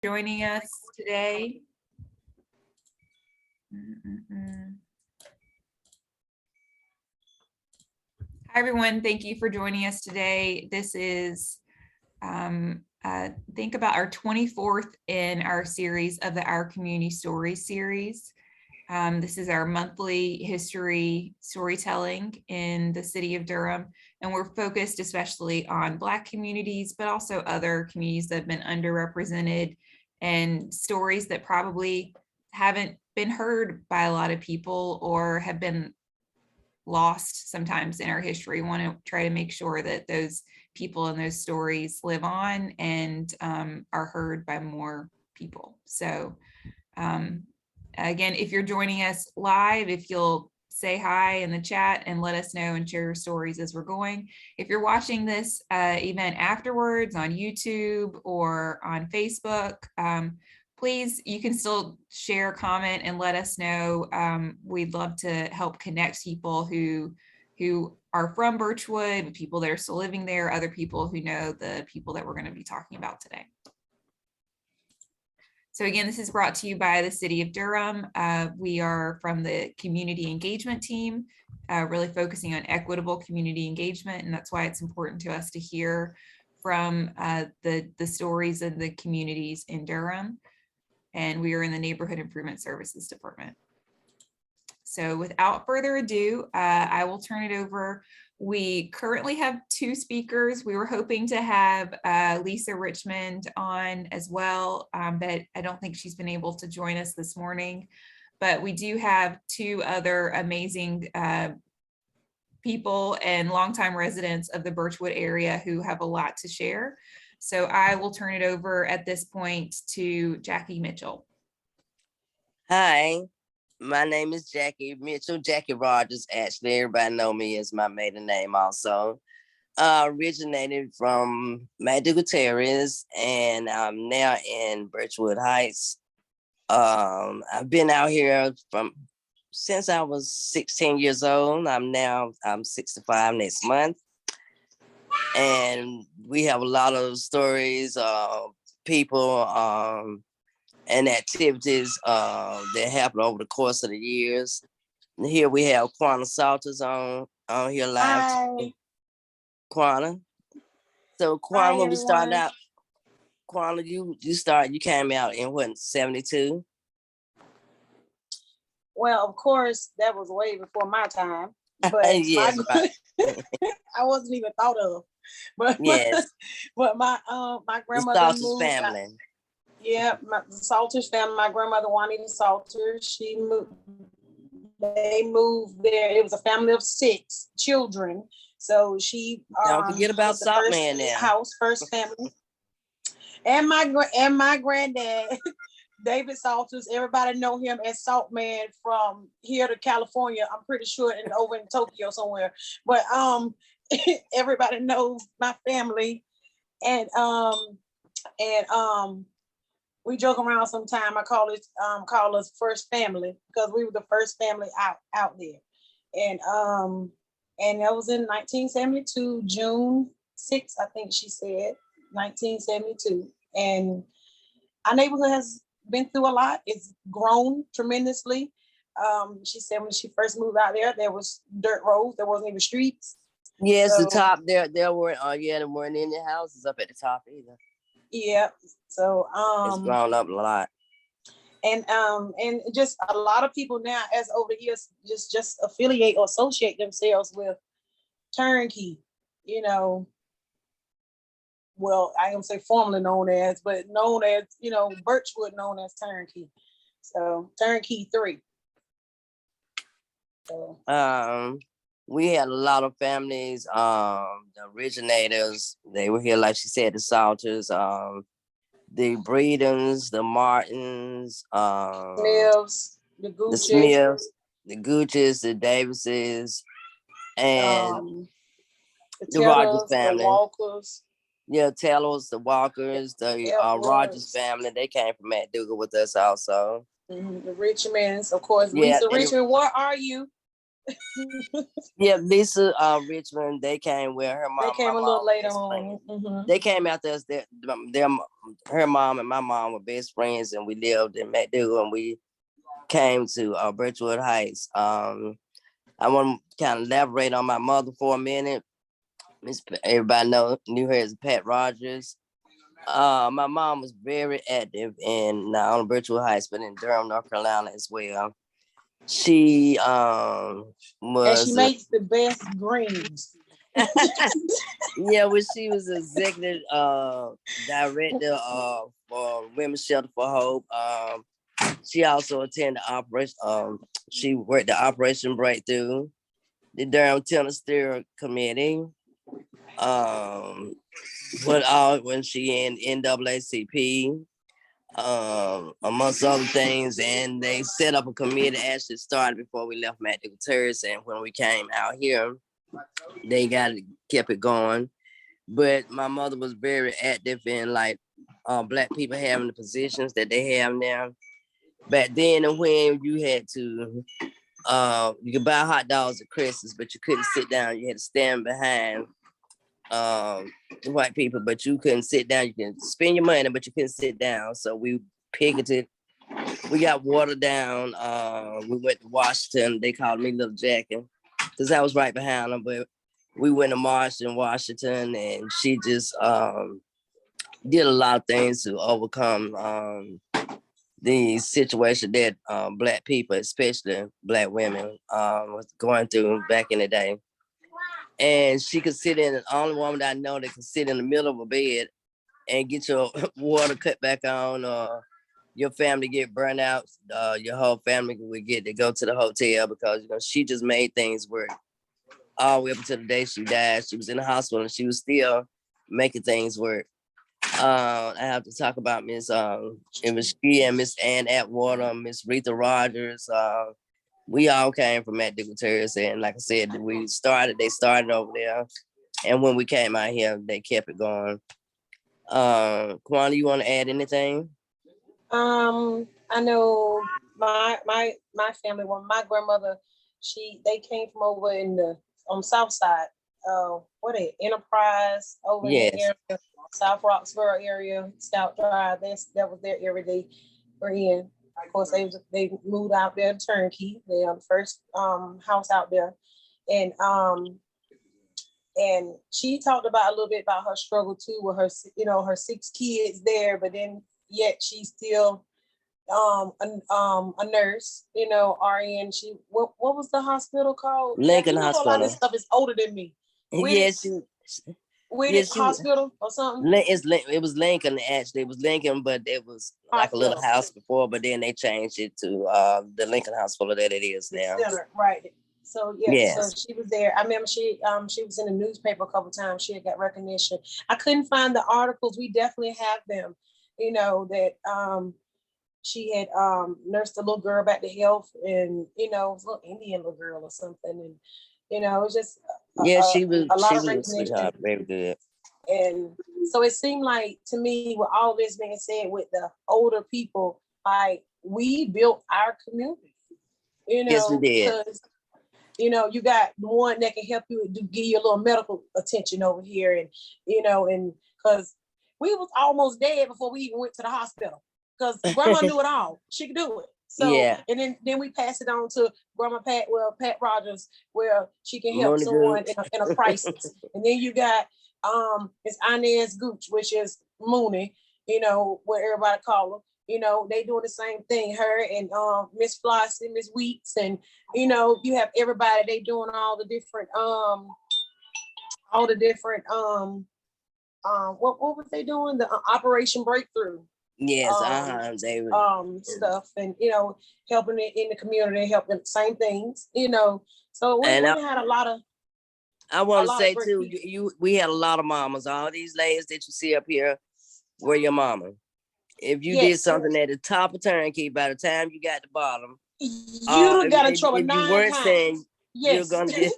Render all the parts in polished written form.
Joining us today. Hi, everyone. Thank you for joining us today. This is, think about our 24th in our series of the Our Community Stories series. This is our monthly history storytelling in the city of Durham, and we're focused especially on Black communities, but also other communities that have been underrepresented and stories that probably haven't been heard by a lot of people or have been lost sometimes in our history. We want to try to make sure that those people and those stories live on and are heard by more people. So again, if you're joining us live, if you'll say hi in the chat and let us know and share your stories as we're going. If you're watching this event afterwards on YouTube or on Facebook, please, you can still share, comment, and let us know. We'd love to help connect people who are from Birchwood, people that are still living there, other people who know the people that we're going to be talking about today. So again, this is brought to you by the City of Durham. We are from the community engagement team, really focusing on equitable community engagement, and that's why it's important to us to hear from the stories of the communities in Durham. And we are in the Neighborhood Improvement Services Department. So without further ado, I will turn it over. We currently have two speakers. We were hoping to have Lisa Richmond on as well, but I don't think she's been able to join us this morning. But we do have two other amazing people and longtime residents of the Birchwood area who have a lot to share. So I will turn it over at this point to Jackie Mitchell. Hi, my name is Jackie Mitchell, Jackie Rogers. Actually, everybody know me as my maiden name also. Originated from McDougald Terrace, and I'm now in Birchwood Heights. I've been out here since I was 16 years old. I'm 65 next month. And we have a lot of stories of people and activities that happen over the course of the years. And here we have Quanah Salters on here live. Quanah. So Quanah, when we started out, Quanah, you came out in what, 72? Well, of course, that was way before my time. But yes, right. I wasn't even thought of. But yes, but my grandmother the Salters moved family. The Salters family. My grandmother Juanita Salter. They moved there. It was a family of 6 children. So she don't forget about Saltman now. First family. And my granddad. David Salters, everybody know him as Saltman from here to California. I'm pretty sure and over in Tokyo somewhere. But everybody knows my family. And we joke around sometime. I call us first family because we were the first family out there. And that was in 1972, June 6th, I think she said, 1972. And our neighborhood has been through a lot. It's grown tremendously. She said when she first moved out there was dirt roads. There wasn't even streets. Yes, so, the top there weren't there weren't any houses up at the top either. Yeah. So it's grown up a lot. And just a lot of people now, as over the years, just affiliate or associate themselves with Turnkey, well, I am say formerly known as, but known as, Birchwood known as Turnkey. So Turnkey 3. So we had a lot of families, the originators, they were here, like she said, the Salters, the Breedens, the Martins, Smiths, the Gooches, the Smiths, the Gooches, the Davises, and the Rogers family. The Walkers. Yeah, Taylors, the Walkers, the Rogers family, they came from McDougald with us also. Mm-hmm. The Richmonds, of course. Yeah, Lisa Richmond, where are you? Yeah, Lisa Richmond, they came with her mom. They My came a mom little was later best friend. on. Mhm. They came out there as her mom and my mom were best friends, and we lived in McDougal, and we came to Birchwood Heights. I want to kind of elaborate on my mother for a minute. Everybody knew her as Pat Rogers. My mom was very active in not only Birchwood Heights, but in Durham, North Carolina as well. She And she was makes the best greens. yeah, when she was executive director for Women's Shelter for Hope. She also attended operation. She worked the Operation Breakthrough, the Durham Tennis Steering Committee. But when she in NAACP, amongst other things, and they set up a committee. Actually started before we left McDougal Terrace, and when we came out here, they kept it going. But my mother was very active in like Black people having the positions that they have now. Back then, and when you had to, you could buy hot dogs at Christmas, but you couldn't sit down. You had to stand behind the white people, but you couldn't sit down. You can spend your money, but you couldn't sit down. So we picketed. We got watered down. We went to Washington. They called me Little Jackie because I was right behind them. But we went to march in Washington, and she just did a lot of things to overcome the situation that Black people, especially Black women, was going through back in the day. And she could sit in, the only woman that I know that could sit in the middle of a bed and get your water cut back on, or your family get burned out, your whole family would get to go to the hotel because she just made things work all the way up until the day she died. She was in the hospital and she was still making things work. I have to talk about Miss it was she and Miss Ann Atwater, Miss Retha Rogers. We all came from McDougal Terrace, and like I said, they started over there. And when we came out here, they kept it going. Kwana, you want to add anything? I know my family, when my grandmother, they came from over in the on South Side. What Enterprise over in the Yes. area, South Roxborough area, Scout Drive. That was their area they were in. Of course, they moved out there to Turnkey. They the first house out there, and she talked about a little bit about her struggle too with her, her 6 kids there, but then yet she's still a nurse, RN. What was the hospital called? Lincoln A lot of this Hospital. stuff is older than me. Yes, Hospital or something. It was Lincoln actually. It was Lincoln, but it was like a little house before. But then they changed it to the Lincoln Hospital that it is now. Center, right. So Yes. So she was there. I remember she was in the newspaper a couple times. She had got recognition. I couldn't find the articles. We definitely have them. That she had nursed a little girl back to health, and it was a little Indian little girl or something, and it was just she was a lot of a recognition. sweetheart, very good. And so it seemed like to me, with all this being said, with the older people, like we built our community. Yes, we did. Because you got the one that can help you give you a little medical attention over here, and and because we was almost dead before we even went to the hospital, because grandma knew it all. She could do it. So yeah. And then we pass it on to Grandma Pat Rogers, where she can help someone in a crisis. And then you got it's Inez Gooch, which is Mooney, where everybody call her. They doing the same thing. Her and Miss Flossie, Miss Weeks, and you have everybody. They doing all the different what was they doing? The Operation Breakthrough. Yes, they were stuff, and helping it in the community, helping same things. So we had a lot of. I want to say too, we had a lot of mamas. All these ladies that you see up here were your mama. If you did something at the top of Turnkey, by the time you got to the bottom, you got in trouble 9 times. you're Yes. gonna get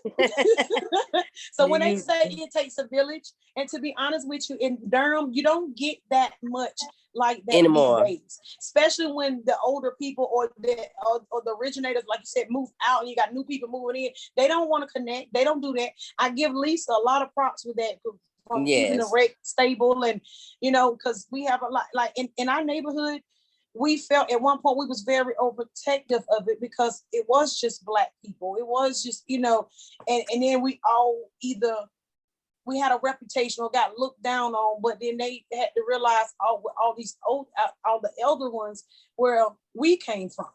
So you, when they you say it takes a village, and to be honest with you, in Durham, you don't get that much like that these anymore. days, especially when the older people or the originators, like you said, move out and you got new people moving in. They don't want to connect. They don't do that. I give Lisa a lot of props with that, from keeping the Yes. rec stable, and because we have a lot like in our neighborhood. We felt at one point we was very overprotective of it because it was just Black people. It was just, and then we all either we had a reputation or got looked down on, but then they had to realize all these all the elder ones where we came from.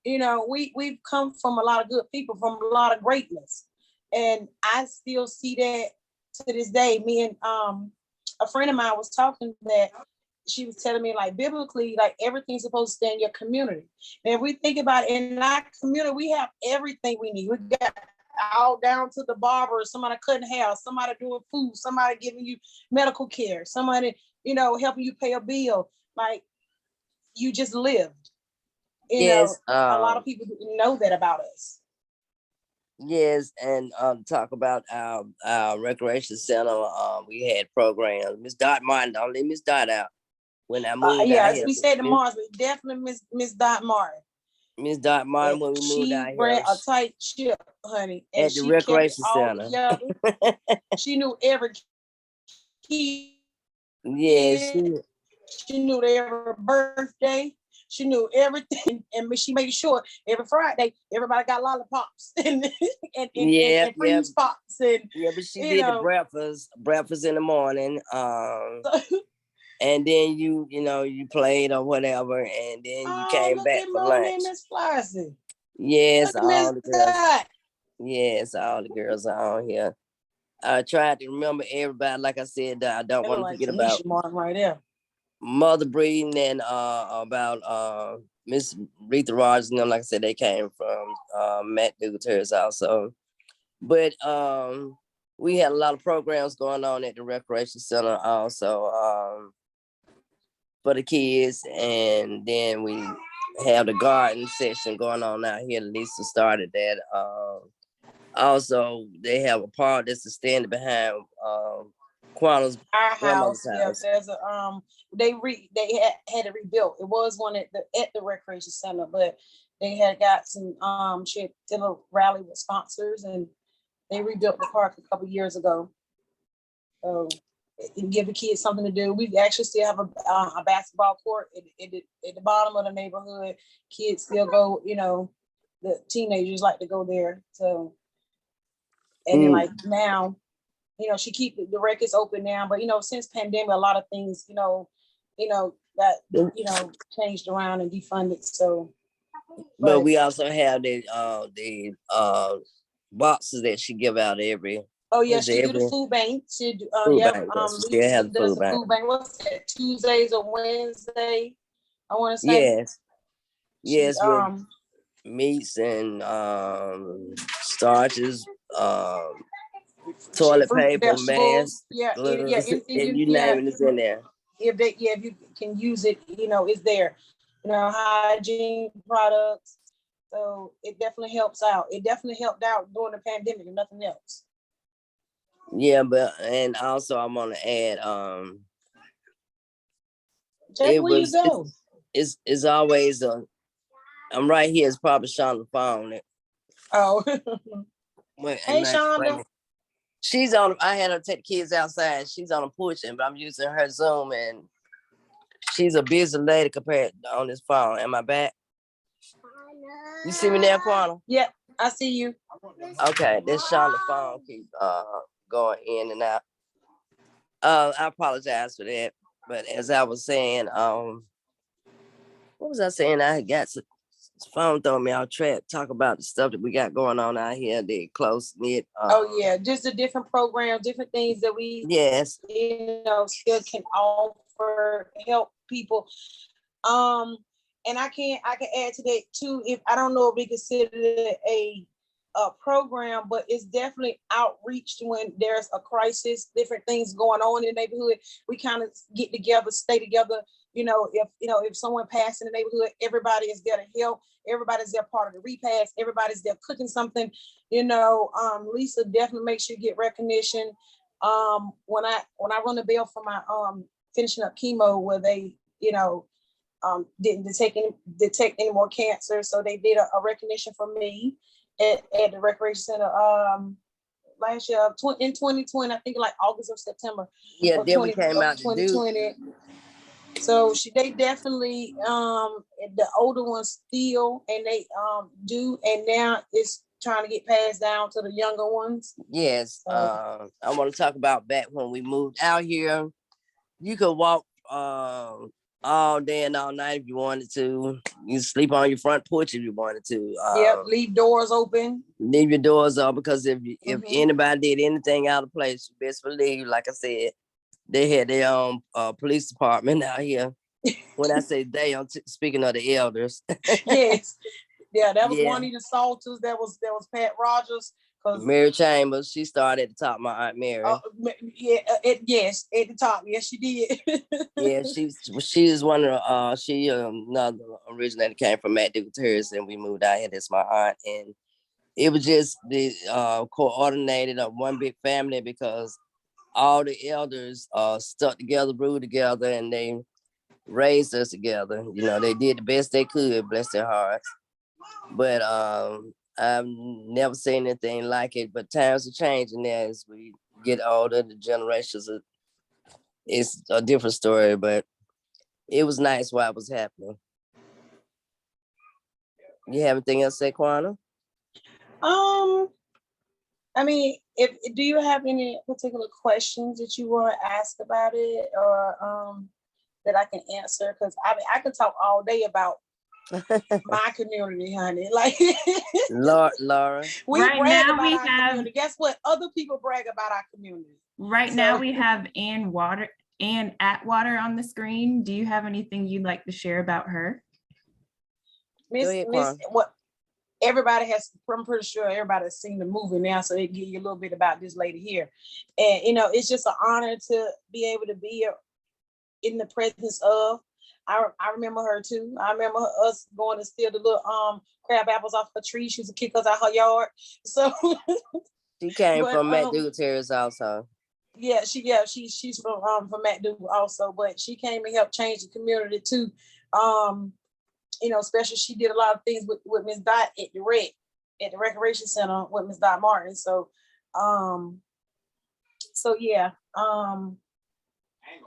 We've come from a lot of good people, from a lot of greatness, and I still see that to this day. Me and a friend of mine was talking that she was telling me, like, biblically, like, everything's supposed to stay in your community. And if we think about it, in our community, we have everything we need. We got all down to the barber, somebody cutting hair, somebody doing food, somebody giving you medical care, somebody, helping you pay a bill. Like, you just lived. Yes. A lot of people didn't know that about us. Yes, and talk about our recreation center. We had programs. Miss Dot Martin, don't leave Miss Dot out. When I moved Yeah, out as here, we said to Mars, we definitely Miss Dot Martin. Miss Dot Martin, when we moved She out ran here a tight ship, honey, and at the she kept it recreation all center. together. She knew every kid. Yes, She knew their birthday. She knew everything, and she made sure every Friday everybody got lollipops and yeah, freeze pops, and yeah. But she did the breakfast in the morning. And then you played or whatever, and then you came look back at for Monet lunch. and Miss Flossie. Yes, Look at all the Miss girls. Dot. Yes, all the girls are on here. I tried to remember everybody. Like I said, I don't want to forget about Tanisha Martin right there. Mother Breeden and about Miss Rita Rogers. Like I said, they came from Matt Dugater's also. But we had a lot of programs going on at the recreation center also for the kids, and then we have the garden section going on out here. Lisa started that. Also, they have a part that's standing behind Quanta's Our grandmother's house, yeah, house. there's a they had it rebuilt. It was one at the recreation center, but they had got some she did a rally with sponsors, and they rebuilt the park a couple years ago. So it give the kids something to do. We actually still have a basketball court at the bottom of the neighborhood. Kids still go, the teenagers like to go there. So, and then like now, she keep the records open now, but since pandemic, a lot of things, that changed around and defunded. So, but we also have the boxes that she give out every. Oh yeah, she do the food bank. She do, food yeah. bank. She still have the Does food the bank. food bank. What's that? Tuesdays or Wednesday? I want to say. Yes, with meats and starches, toilet Fruit, paper, vegetables. masks, Yeah, gloves, and you yeah. name it, it's in there. If you can use it, it's there. Hygiene products. So it definitely helps out. It definitely helped out during the pandemic, and nothing else. Yeah, and also I'm gonna add Jack, where you go? It's always I'm right here. It's probably Shonda phone. Oh. Hey, Shonda. She's on. I had her take the kids outside. She's on a push, but I'm using her Zoom, and she's a busy lady compared on this phone. Am I back? You see me now, Quanta? Yeah, I see you. Okay, this Shonda phone keep going in and out. I apologize for that, but as I was saying, what was I saying? I got some phone throwing me off track. Talk about the stuff that we got going on out here. The close knit. Oh yeah, just the different programs, different things that we still can offer, help people. And I can add to that too. If I don't know if we consider it program, but it's definitely outreach when there's a crisis, different things going on in the neighborhood. We kind of get together, stay together. If someone passed in the neighborhood, everybody is there to help. Everybody's there part of the repast. Everybody's there cooking something. Lisa definitely makes sure you get recognition. When I run the bell for my finishing up chemo, where they didn't detect any more cancer, so they did a recognition for me at the recreation center last year in 2020, I think like August or September. Yeah, then we came out to do. 2020. So they definitely the older ones still, and they do, and now it's trying to get passed down to the younger ones. Yes, I want to talk about back when we moved out here. You could walk all day and all night if you wanted to. You sleep on your front porch if you wanted to. Yep, leave doors open. Leave your doors open, because if anybody did anything out of place, you best believe, like I said, they had their own police department out here. When I say they, I'm speaking of the elders. Yes. Yeah, that was Juanita Salters. That was Pat Rogers. Mary Chambers, she started at the top, my Aunt Mary. Yes, at the top. Yes, she did. Yeah, she is one of the, she another originator came from MacDougall Terrace, and we moved out here. That's my aunt, and it was just the coordinated of one big family, because all the elders stuck together, brewed together, and they raised us together. They did the best they could, bless their hearts. But I've never seen anything like it. But times are changing now as we get older. The generations, it's a different story. But it was nice while it was happening. You have anything else to say, Kwana? I mean, do you have any particular questions that you want to ask about it, or that I can answer? Because I could talk all day about my community, honey. Like, Laura, we brag about our community. Guess what? Other people brag about our community. Right now we have Ann Atwater on the screen. Do you have anything you'd like to share about her? Everybody has, I'm pretty sure everybody has seen the movie now, so they give you a little bit about this lady here. And, it's just an honor to be able to be in the presence of. I remember her too. I remember us going to steal the little crab apples off her tree. She used to kick us out her yard. So she came from MacDougall Terrace also. Yeah, she's from MacDougall also, but she came and helped change the community too. Especially she did a lot of things with Miss Dot at the recreation center with Miss Dot Martin. So yeah.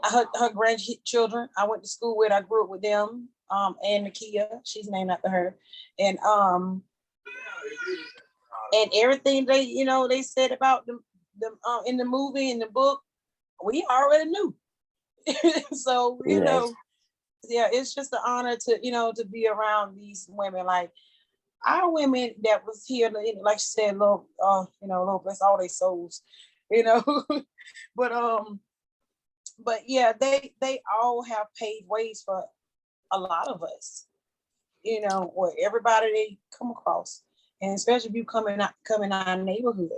Her grandchildren, I went to school with, I grew up with them, and Nakia, she's named after her. And everything they said about them in the movie, in the book, we already knew. So, yeah, it's just an honor to be around these women. Like our women that was here, like she said, Lord bless all their souls, but yeah, they all have paved ways for a lot of us, or everybody they come across, and especially if you come in our neighborhood,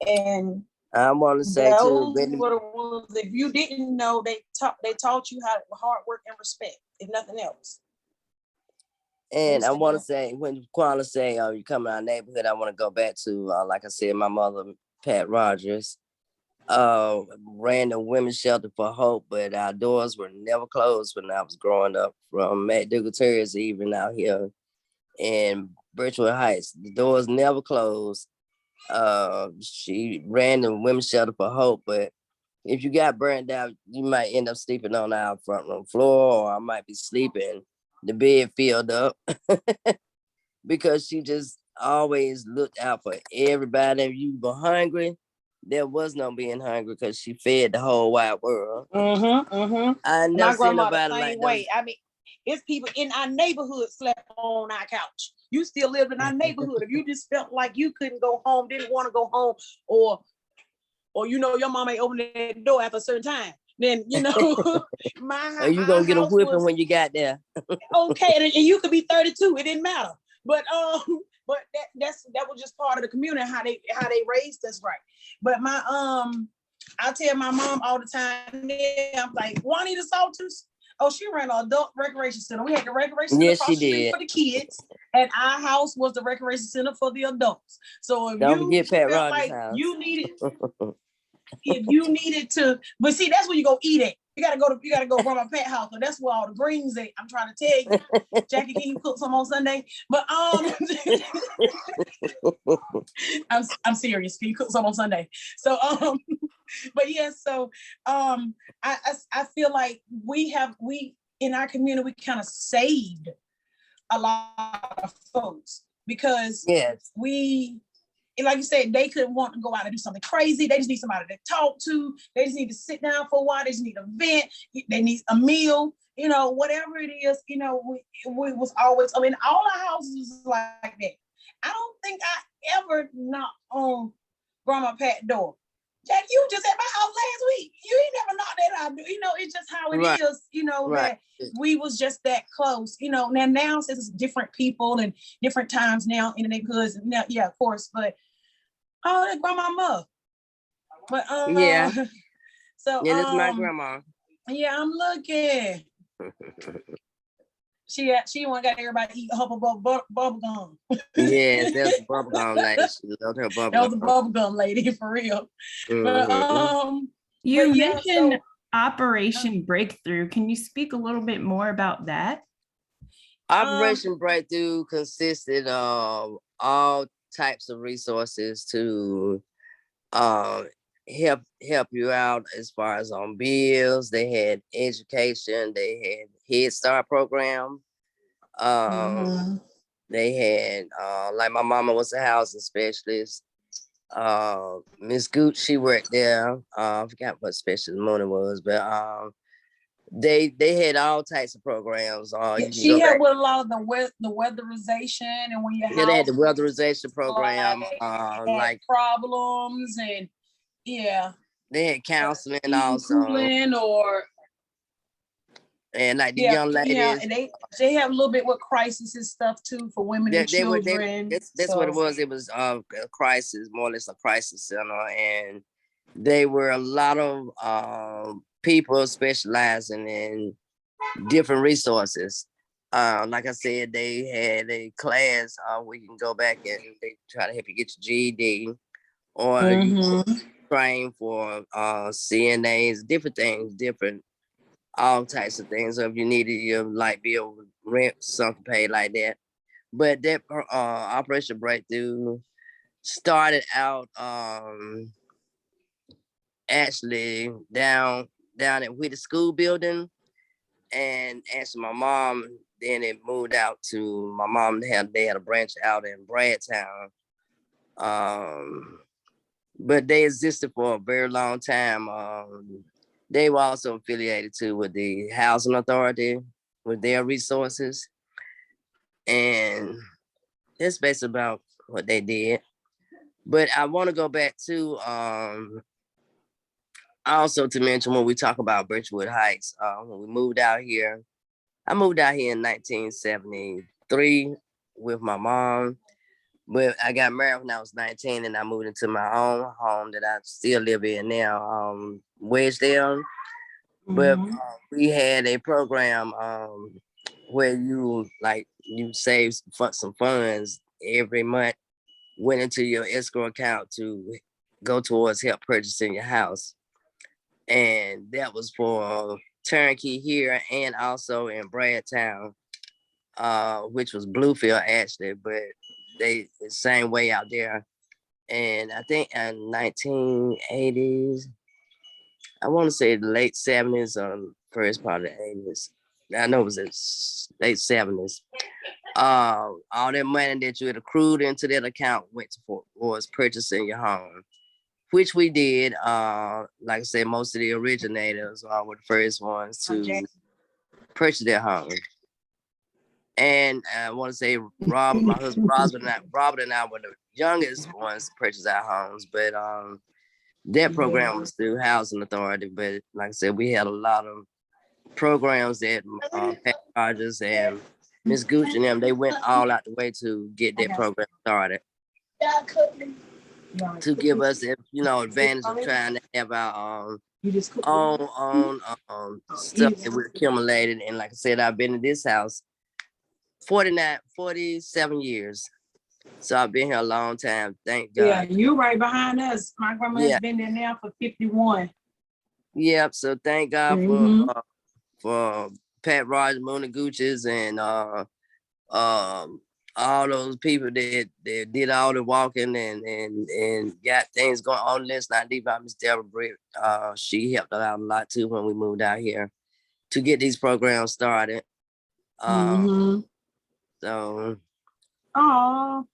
and I want to say too, were the ones, if you didn't know, they taught you how to hard work and respect, if nothing else. And I want to say, when Kwana say, you come in our neighborhood, I want to go back to, like I said, my mother, Pat Rogers, ran the women's shelter for Hope, but our doors were never closed when I was growing up, from MacDougall Terrace even out here in Birchwood Heights. The doors never closed. She ran the women's shelter for Hope, but if you got burned out, you might end up sleeping on our front room floor, or I might be sleeping, the bed filled up, because she just always looked out for everybody. If you were hungry, there was no being hungry, because she fed the whole wide world. I never seen nobody like that. I mean, it's people in our neighborhood slept on our couch. You still lived in our neighborhood. If you just felt like you couldn't go home, didn't want to go home, or your mama ain't open that door after a certain time, then Are you gonna get a whipping when you got there? Okay, and you could be 32. It didn't matter. But but that was just part of the community, how they raised us right. But my I tell my mom all the time, yeah, I'm like, Juanita Salters. Oh, she ran an adult recreation center. We had the recreation center Yes, across she the street did. for the kids, and our house was the recreation center for the adults. So if Don't you forget Pat felt Rogers' like house. if you needed to, but see, that's where you go eat at. You gotta go Grandma Pat house, and that's where all the greens at. I'm trying to tell you, Jackie, can you cook some on Sunday? But I'm serious. Can you cook some on Sunday? So but yeah, so I feel like we in our community we kind of saved a lot of folks because Yes. like you said, they could want to go out and do something crazy. They just need somebody to talk to. They just need to sit down for a while. They just need a vent. They need a meal. Whatever it is. We was always. I mean, all our houses was like that. I don't think I ever knocked on Grandma Pat's door. Jack, you just at my house last week. You ain't never knocked that out. It's just how it Right. is. Right. That we was just that close. Now since it's different people and different times now in the neighborhoods. Now, yeah, of course, but that grandma. But Yeah. So Yeah, that's my grandma. Yeah, I'm looking. She want got everybody eat bubble gum. Yes, that's a bubble gum lady. She loved her bubble gum. That was a bubble gum lady for real. Mm-hmm. You but yeah, mentioned Operation Breakthrough. Can you speak a little bit more about that? Operation Breakthrough consisted of all types of resources to help you out as far as on bills. They had education. They had Head Start program. They had like my mama was a housing specialist. Miss Gooch, she worked there. I forgot what special morning was, but they had all types of programs. She helped with a lot of the weatherization and when your house they had the weatherization program, like problems and they had counseling also, and like the young ladies, and they have a little bit with crisis and stuff too for women and children. That's what it was. It was a crisis, more or less a crisis center, and they were a lot of people specializing in different resources. Like I said, they had a class where you can go back and they try to help you get your GED, or you train for CNAs, different things, all types of things. So if you needed your light bill, rent, something paid like that. But that Operation Breakthrough started out actually down at Whitty School building, and actually my mom, then it moved out to my mom. They had a branch out in Bradtown, but they existed for a very long time. They were also affiliated too with the Housing Authority with their resources, and that's basically about what they did. But I want to go back to also to mention when we talk about Birchwood Heights, when we moved out here, I moved out here in 1973 with my mom, but I got married when I was 19 and I moved into my own home that I still live in now, Wedgedale. But we had a program where you save some funds every month, went into your escrow account to go towards help purchasing your house. And that was for turnkey here and also in Bradtown, which was Bluefield actually, but they the same way out there. And I think in 1980s, I want to say the late 70s or first part of the 80s. I know it was the late 70s. All that money that you had accrued into that account was purchasing your home, which we did. Like I said, most of the originators were the first ones to purchase their home. And I want to say my husband Robert and I were the youngest ones to purchase our homes, but that program was through Housing Authority. But like I said, we had a lot of programs that Pat Rogers and Miss Gooch and them, they went all out the way to get that program started, to give us, advantage of trying to have our own stuff that we accumulated. And like I said, I've been in this house 47 years. So I've been here a long time. Thank God. Yeah, you right behind us. My grandma's Yeah. been there now for 51. Yep. So thank God Mhm. for Pat Rogers, Moon and Gooches, and all those people that did all the walking and got things going on. Let's not leave out Miss Deborah Britt. She helped out a lot too when we moved out here to get these programs started. Mhm. So Oh,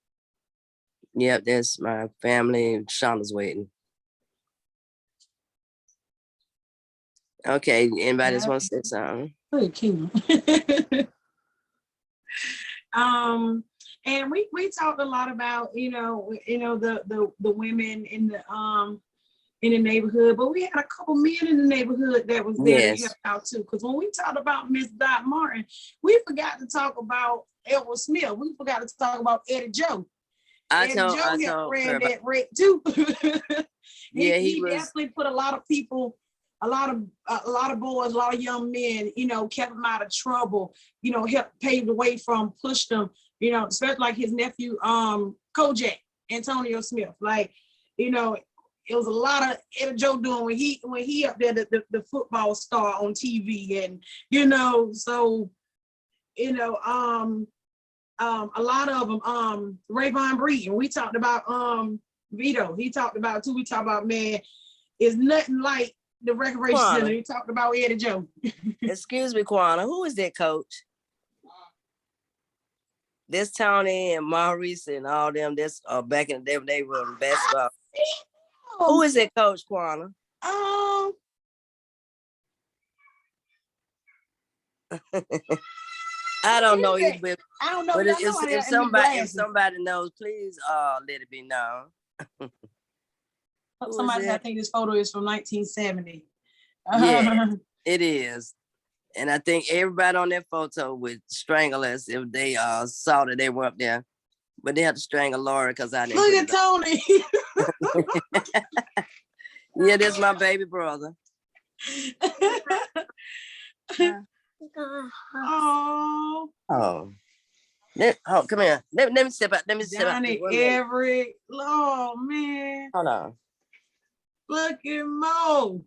yep, that's my family. Shauna's waiting. Okay, anybody else want to say something? good Kim. And we talked a lot about the women in the neighborhood, but we had a couple men in the neighborhood that was there Yes. to help out too. Because when we talked about Miss Dot Martin, we forgot to talk about Edward Smith. We forgot to talk about Eddie Joe. I Eddie told Joe her helped ran about, that wreck too. Yeah, he he was- definitely put a lot of people, a lot of boys, a lot of young men, kept them out of trouble, helped pave the way from, pushed them, especially like his nephew, Kojak, Antonio Smith. Like, it was a lot of Eddie Joe doing when he up there, the football star on TV, and so a lot of them, Rayvon Breeden, we talked about Vito, he talked about too. We talked about, man, it's nothing like the recreation Quana. center. He talked about Eddie Joe. Excuse me, Quana. Who is that coach? This Tony and Maurice and all them. That's back in the day when they were in basketball. Who is that coach, Quana? I don't know. I don't know. But Don't know if somebody knows, please let it be known. Who is Somebody said, I that? think this photo is from 1970. Yeah. It is. And I think everybody on that photo would strangle us if they saw that they were up there. But they had to strangle Laura because I didn't. Look at Tony. Yeah, that's my baby brother. Oh, Oh, come here. Let me step out. Let me step out. Johnny One minute. Everett. Oh man, Hold on. look at Mo.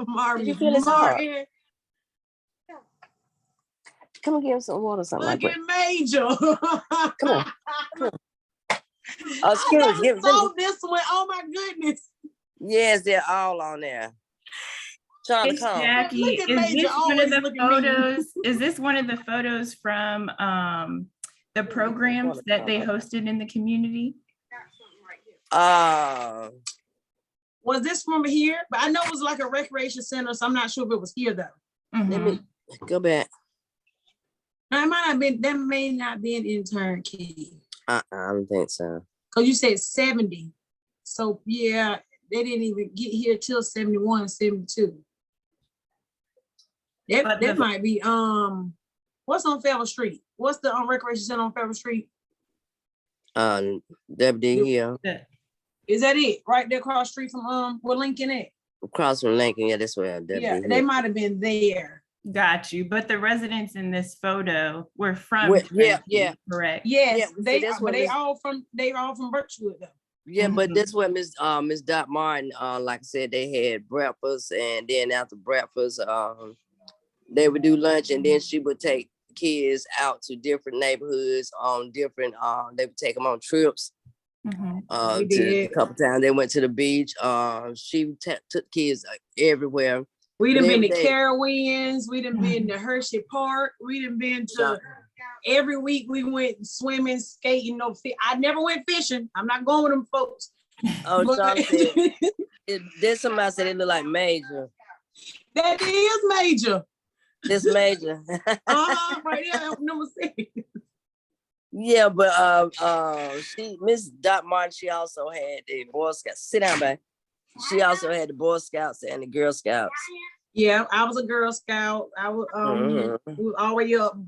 Marvin you feel his heart? Martin. Come and give him some water or something Look like at Major. that. Come on. I Excuse never me. Give saw me. this one. Oh my goodness. Yes, they're all on there. Trying to It's come. Jackie. Look at Is Major this one of always the look at me. photos? Is this one of the photos from the programs that they hosted in the community? Was this from here? But I know it was like a recreation center, so I'm not sure if it was here though. Let me go back. Now, it might not been. That may not be an intern key. I don't think so. Cause you said 70. So yeah, they didn't even get here till 71, 72. But That might be what's on Fairville Street? What's the recreation center on Fairville Street? Deputy here. Is that it? Right there across the street from where Lincoln at? Across from Lincoln, yeah, that's where Deputy Yeah, here. they might have been there. Got you. But the residents in this photo were from Yeah, Trinity, yeah. correct? Yes, Yeah, they see, that's but what they this- all from Birchwood though. Yeah, but Mhm. that's what Miss Dot Martin, like I said, they had breakfast, and then after breakfast, they would do lunch, and then she would take kids out to different neighborhoods on different. They would take them on trips. Mhm. We To a did. couple times they went to the beach. She took kids everywhere. We done But been to every day- Carowinds, we done been to Hershey Park, we done been to every week we went swimming, skating, I never went fishing. I'm not going with them folks. Oh, But- Sean said, there's somebody said it looked like Major. That is Major. This Major. Right there, number 6. Yeah, but she Miss Dot Martin, she also had the Boy Scouts. Sit down, babe. She also had the Boy Scouts and the Girl Scouts. Yeah, I was a Girl Scout. I was Mhm. we was all the way up,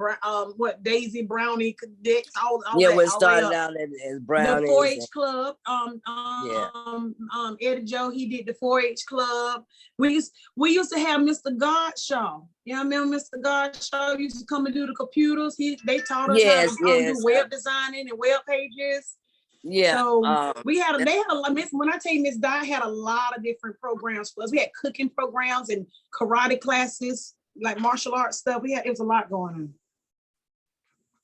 what Daisy Brownie cadets, all Yeah, that, we all the way started up. out as The brownies. 4-H club, Yeah. Eddie Joe, he did the 4-H club. We used to have Mr. Godshaw. Yeah, I remember Mr. Godshaw used to come and do the computers. They taught us how to Yes, yes. do web designing and web pages. Yeah. So they had a lot. When I tell you, Miss Di had a lot of different programs for us. We had cooking programs and karate classes, like martial arts stuff. It was a lot going on.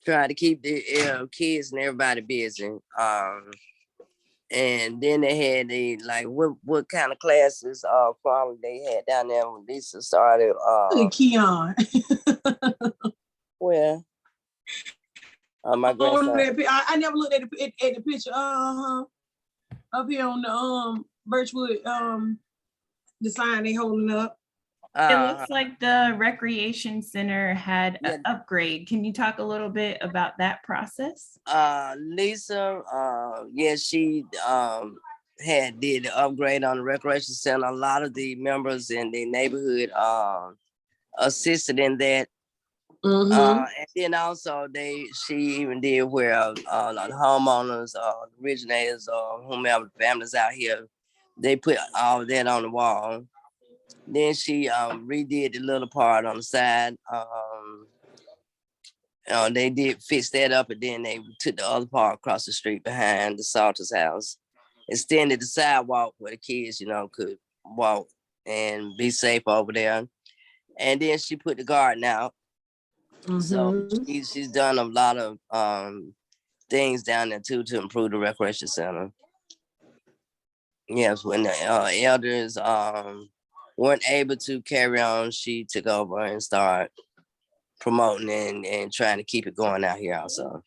Trying to keep the kids and everybody busy. And then they had what kind of classes probably they had down there when Lisa started Look at Keon. where my grandson. I never looked at the picture. Up here on the Birchwood the sign they holding up. It looks like the recreation center had Yeah. an upgrade. Can you talk a little bit about that process? Lisa, she did the upgrade on the recreation center. A lot of the members in the neighborhood assisted in that. And then also she even did where the homeowners, originators, or whomever families out here, they put all of that on the wall. Then she redid the little part on the side. They did fix that up, and then they took the other part across the street behind the Salters house, extended the sidewalk where the kids, could walk and be safe over there. And then she put the garden out. So she's done a lot of things down there too to improve the recreation center. Yes, when the elders weren't able to carry on, she took over and started promoting and trying to keep it going out here also.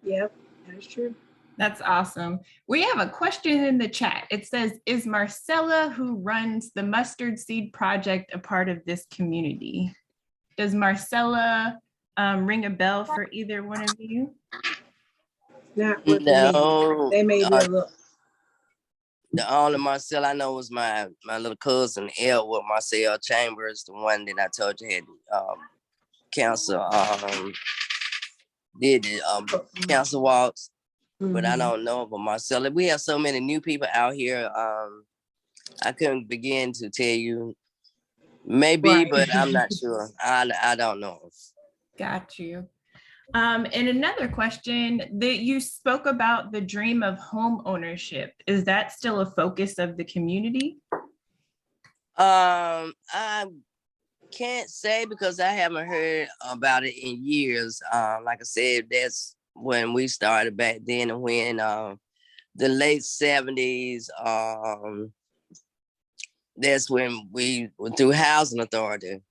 Yep, that's true. That's awesome. We have a question in the chat. It says, is Marcella, who runs the Mustard Seed Project, a part of this community? Does Marcella ring a bell for either one of you? Not with No. me. They made it look. The only Marcel I know was my little cousin Elwood Marcel Chambers, the one that I told you had cancer, did the cancer walks, but I don't know of a Marcella. We have so many new people out here. I couldn't begin to tell you. Maybe, right. But I'm not sure. I don't know. Got you. And another question, that you spoke about the dream of home ownership. Is that still a focus of the community? I can't say because I haven't heard about it in years. Like I said, that's when we started back then, and when the late 70s, that's when we were through Housing Authority,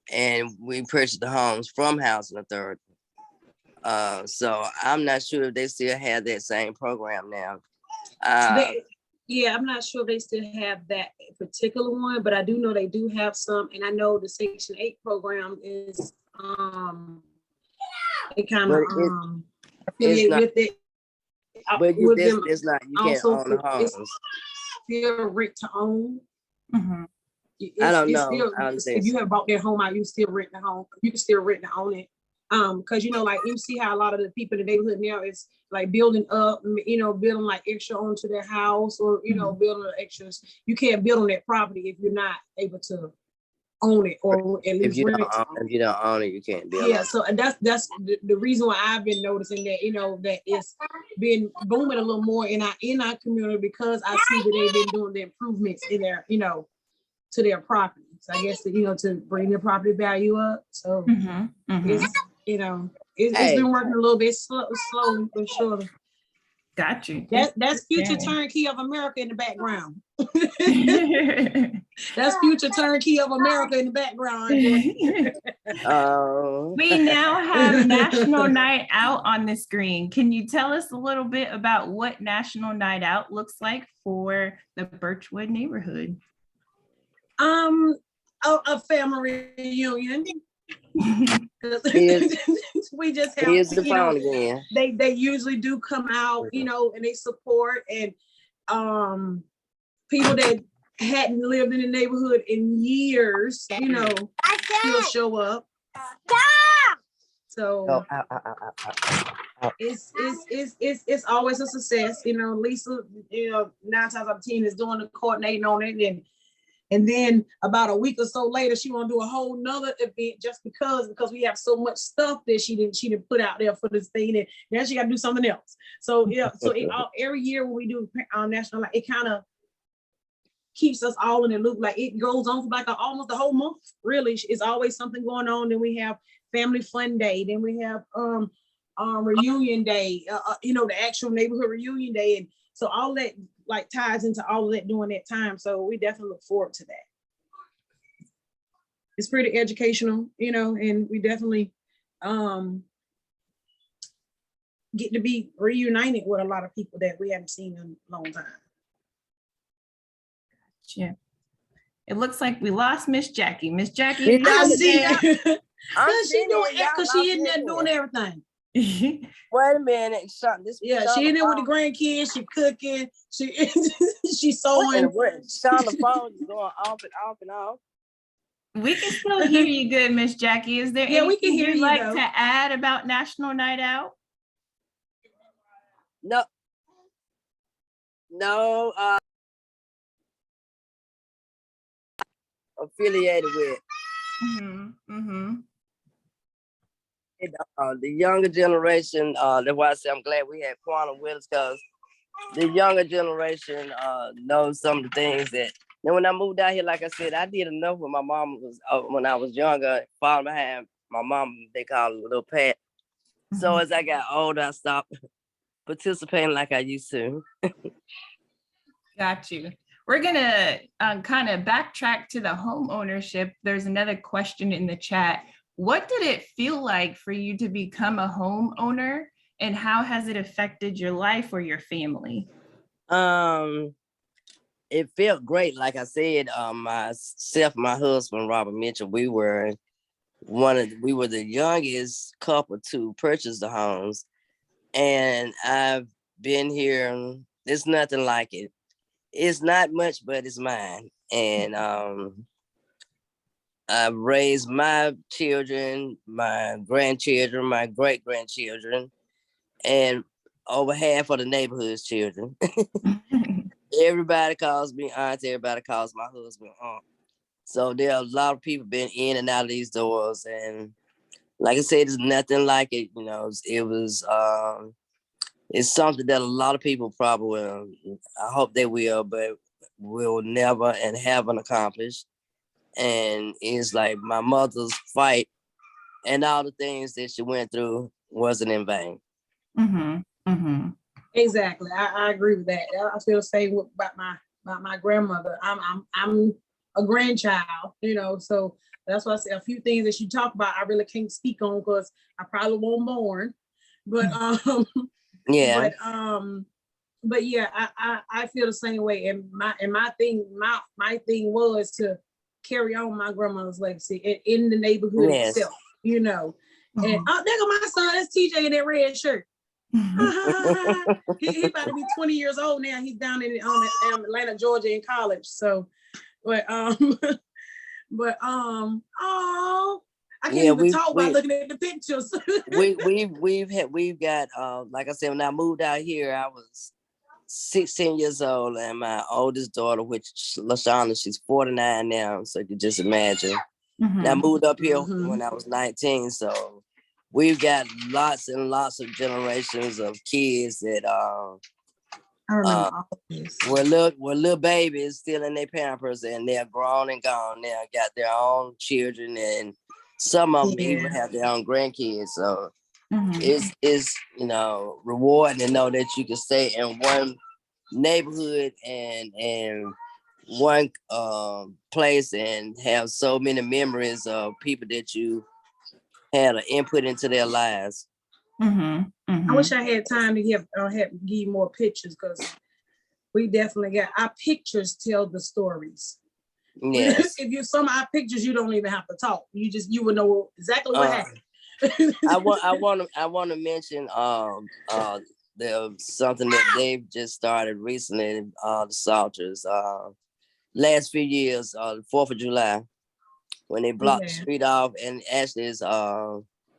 and we purchased the homes from Housing Authority. So I'm not sure if they still have that same program now. I'm not sure if they still have that particular one, but I do know they do have some, and I know the Section 8 program is it kind of affiliate with it. But it's not, you can't own the homes. Still rent to own. Mm-hmm. I don't know. If you have bought that home out, you still rent the home. You can still rent to own it. Because like you see how a lot of the people in the neighborhood now is like building up, building like extra onto their house, or building extras. You can't build on that property if you're not able to own it, or at least if you don't own it, you can't build. Yeah, so that's the reason why I've been noticing that that it's been booming a little more in our community, because I see that they've been doing the improvements in their to their property. So I guess to bring their property value up. So it's it's been working a little bit slowly but surely. Got you. That's Future Turnkey of America in the background. That's Future Turnkey of America in the background. We now have National Night Out on the screen. Can you tell us a little bit about what National Night Out looks like for the Birchwood neighborhood? A family reunion. We just have, the phone again. They usually do come out, and they support, and people that hadn't lived in the neighborhood in years, you know, still show up. So Oh, ow, ow, ow, ow, ow. it's always a success. You know, Lisa, you know, 9 times out of 10 is doing the coordinating on it, and then about a week or so later, she want to do a whole nother event just because we have so much stuff that she didn't put out there for this thing, and now she got to do something else. So yeah, so every year when we do national, like, it kind of keeps us all in the loop. Like, it goes on for like almost the whole month. Really, it's always something going on. Then we have family fun day. Then we have reunion day. You know, the actual neighborhood reunion day, and so all that like ties into all of that during that time. So we definitely look forward to that. It's pretty educational, you know, and we definitely get to be reunited with a lot of people that we haven't seen in a long time. Yeah. It looks like we lost Miss Jackie. Miss Jackie. Yeah, I I'm see there. that. I'm Cause she sitting doing there, y'all because she lost in me there doing again. everything. Wait a minute, Yeah, she in there with the grandkids. She cooking. She she What in the sewing. world? Sean, the phone is going off and off and off. We can still hear you good, Miss Jackie. Is there Yeah, we can anything hear you'd you, like though. to add about National Night Out? No, affiliated with. The younger generation, that's why I say I'm glad we had Quantum with us, because the younger generation knows some of the things that. Then when I moved out here, like I said, I did enough when my mom was when I was younger, following behind my mom. They call it Little Pat. So as I got older, I stopped participating like I used to. Got you. We're gonna kind of backtrack to the home ownership. There's another question in the chat. What did it feel like for you to become a homeowner, and how has it affected your life or your family? It felt great. Like I said, myself, my husband, Robert Mitchell, we were the youngest couple to purchase the homes. And I've been here, there's nothing like it. It's not much, but it's mine. And I've raised my children, my grandchildren, my great-grandchildren, and over half of the neighborhood's children. Everybody calls me aunt, everybody calls my husband aunt. So there are a lot of people been in and out of these doors. And like I said, there's nothing like it. You know, it's something that a lot of people probably will, I hope they will, but will never and haven't accomplished. And it's like my mother's fight and all the things that she went through wasn't in vain. Exactly. I agree with that. I feel the same about my grandmother. I'm a grandchild, you know, so that's why I say a few things that you talk about I really can't speak on because I probably won't born. But yeah. But yeah, I feel the same way. And my thing was to carry on my grandmother's legacy in the neighborhood itself, you know. And there go my son, that's TJ in that red shirt. he about to be 20 years old now. He's down in Atlanta, Georgia in college. So, but I can't even talk about looking at the pictures. we've got like I said, when I moved out here, I was 16 years old, and my oldest daughter, which LaShawna, she's 49 now, so you can just imagine. And I moved up here when I was 19, so we've got lots and lots of generations of kids that were little babies still in their pampers, and they're grown and gone now, got their own children, and some of them even have their own grandkids. So it's you know, rewarding to know that you can stay in one neighborhood and one place and have so many memories of people that you had an input into their lives. I wish I had time to give you more pictures, because we definitely got our pictures tell the stories. Yes. If you some of our pictures, you don't even have to talk. You would know exactly what happened. I want to mention there's something that they've just started recently, the Salters. last few years, the 4th of July, when they blocked the Yeah. street off, and actually it's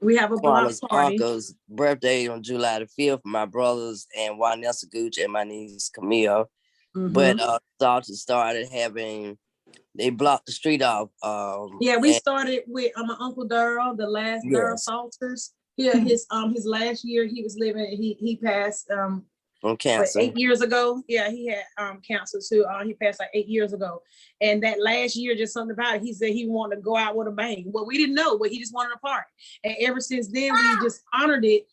We have a block Quana's party. uncle's birthday on July the 5th, my brothers and Vanessa Gooch and my niece Camille. But Salter started having, they blocked the street off. Yeah, we and- started with my Uncle Darrell, the last Darrell Yes. Salters. Yeah, his last year he was living, he passed from what, cancer. 8 years ago. Yeah, he had cancer too. He passed like 8 years ago. And that last year, just something about it, he said he wanted to go out with a bang. Well, we didn't know, but he just wanted a party. And ever since then, we just honored it.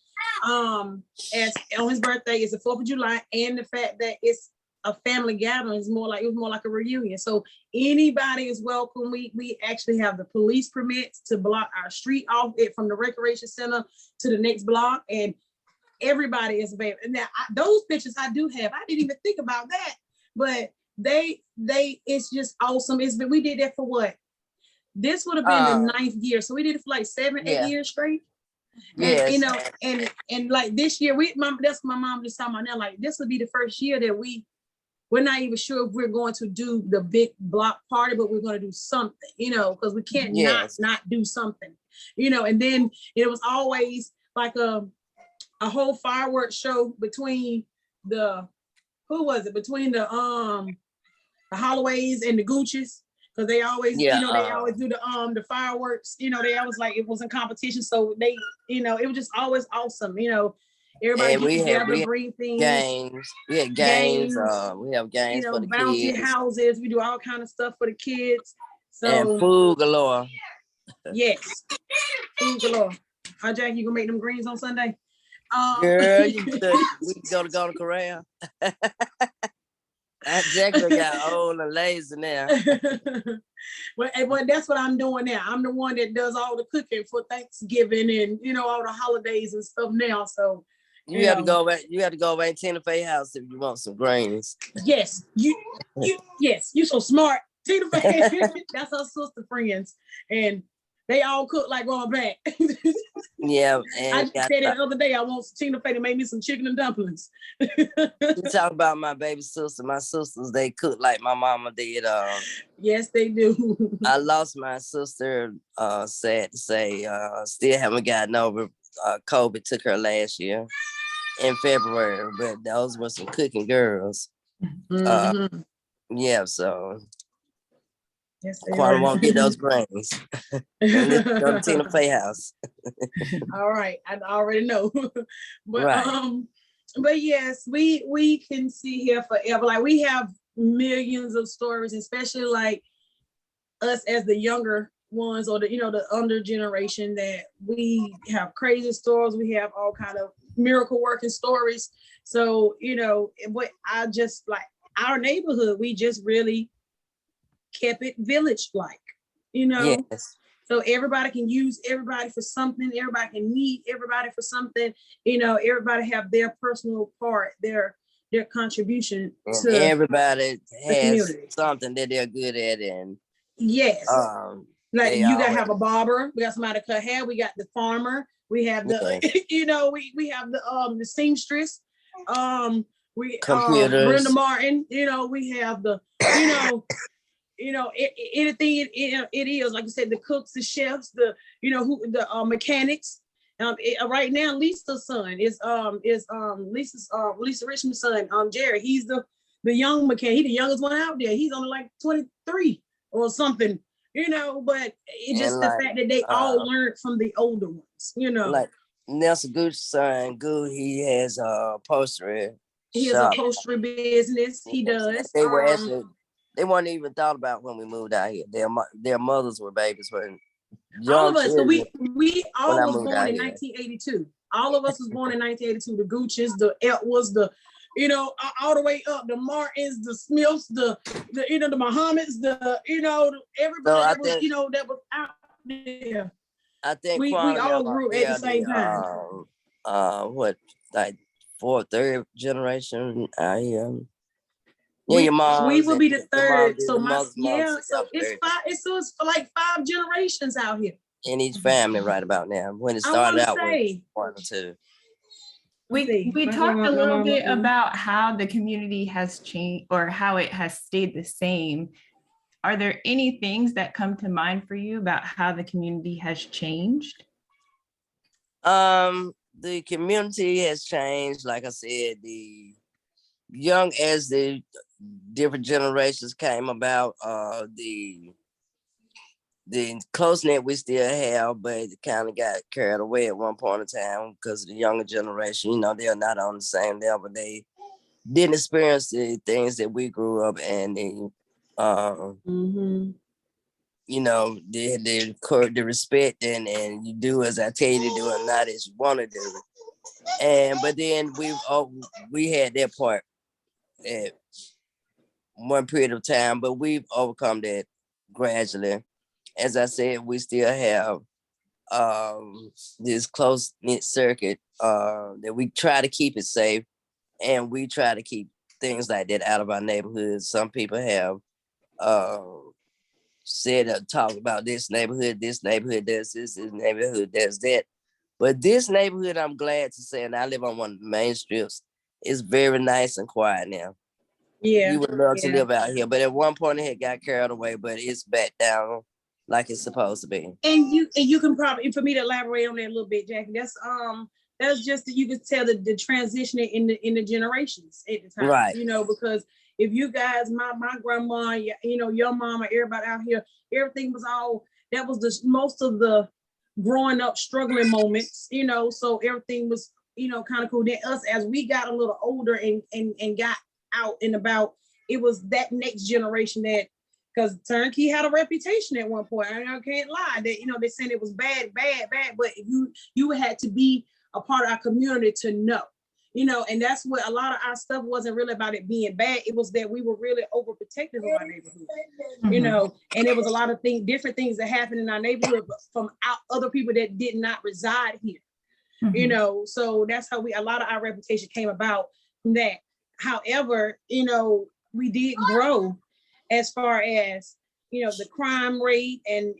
As on his birthday is the 4th of July, and the fact that it's a family gathering is more like, it was more like a reunion. So anybody is welcome. We actually have the police permits to block our street off it from the recreation center to the next block, and everybody is available. And now those pictures I do have, I didn't even think about that, but they it's just awesome. We did that for what? This would have been the 9th year, so we did it for like 7, 8 Yeah. years straight. And Yes. you know, and like this year, that's what my mom just talking about now. Like this would be the first year that we're not even sure if we're going to do the big block party, but we're going to do something, you know, because we can't Yes. not do something, you know. And then it was always like a whole fireworks show between between the Holloways and the Gucci's, because they always, Yeah, you know, they always do the fireworks, you know, they always like, it was in competition, so they, you know, it was just always awesome, you know. Everybody And get we together, had bring things, games. We had games. Games, We have games you know, for the bouncy kids. houses. We do all kind of stuff for the kids. And So food galore. yes, food galore. Hi, Jack, you gonna make them greens on Sunday? Girl, we can go to Corral. That Jackson got old and lazy now. well, that's what I'm doing now. I'm the one that does all the cooking for Thanksgiving and, you know, all the holidays and stuff now. So You have to go back. You have to go back to Tina Fey house if you want some greens. yes, you so smart. Tina Fey, that's her sister friends, and they all cook like going back. Yeah, I and just said it the other day. I want Tina Fey to make me some chicken and dumplings. you talk about my baby sister. My sisters, they cook like my mama did. Yes, they do. I lost my sister, sad to say. Still haven't gotten over. COVID took her last year in February, but those were some cooking girls. Mhm. Yeah, so Yes, they Quantum are. won't get those brains. And let's go to Tina Fey house. All right, I already know. But Right. But yes, we can see here forever. Like we have millions of stories, especially like us as the younger ones, or the, you know, the under generation, that we have crazy stories. We have all kind of miracle working stories. So, you know, what I just like our neighborhood, we just really kept it village like, you know. Yes. So everybody can use everybody for something. Everybody can need everybody for something. You know, everybody have their personal part, their contribution And to everybody has community. something that they're good at, and yes. Like they you gotta always- have a barber. We got somebody to cut hair. We got the farmer. We have the you know, we have the seamstress. We Computers. Brenda Martin. You know, we have the anything it is, like you said, the cooks, the chefs, the mechanics. Right now, Lisa's son is Lisa Richmond's son, Jerry. He's the young mechanic. He's the youngest one out there. He's only like 23 or something, you know. But it's just And the like, fact that they all learned from the older ones, you know. like Nelson Gooch's son, Goo, he has a upholstery He has a shop. upholstery business. He does. They were actually, they weren't even thought about when we moved out here. Their mothers were babies when all of us. So we all when I was moved born out in here. 1982. All of us was born in 1982. The Gooches, the Eltwoods, the all the way up, the Martins, the Smiths, the the Muhammads, everybody that was that was out there. I think We all grew at the same time. What, like third generation out here. Yeah, your mom. We will be the third. So it's like 5 generations out here in each family right about now. When it started out with 1 or 2. We talked a little bit about how the community has changed, or how it has stayed the same. are there any things that come to mind for you about how the community has changed? The community has changed. Like I said, young as the different generations came about, the close knit we still have, but it kind of got carried away at one point in time because the younger generation, they're not on the same level. They didn't experience the things that we grew up and Mhm. the respect and you do as I tell you to do and not as you want to do. But then we had that part at one period of time, but we've overcome that gradually. As I said, we still have this close knit circuit that we try to keep it safe, and we try to keep things like that out of our neighborhoods. Some people have talk about this neighborhood does this neighborhood does that. But this neighborhood, I'm glad to say, and I live on one of the main strips, is very nice and quiet now. Yeah. You would love to yeah. live out here, but at one point it had got carried away, but it's back down like it's supposed to be. And you can probably, for me to elaborate on that a little bit, Jackie, that's just that you can tell the transition in the generations at the time, Right. Because if you guys, my grandma, your mama, everybody out here, everything was that was most of the growing up struggling moments, so everything was, kind of cool. Then us, as we got a little older and got out and about, it was that next generation that, because Turnkey had a reputation at one point. I can't lie that, they said it was bad, but you had to be a part of our community to know, and that's what a lot of our stuff wasn't really about it being bad. It was that we were really overprotective of our neighborhood, and there was a lot of different things that happened in our neighborhood from other people that did not reside here, so that's how a lot of our reputation came about from that. However, we did grow as far as, the crime rate and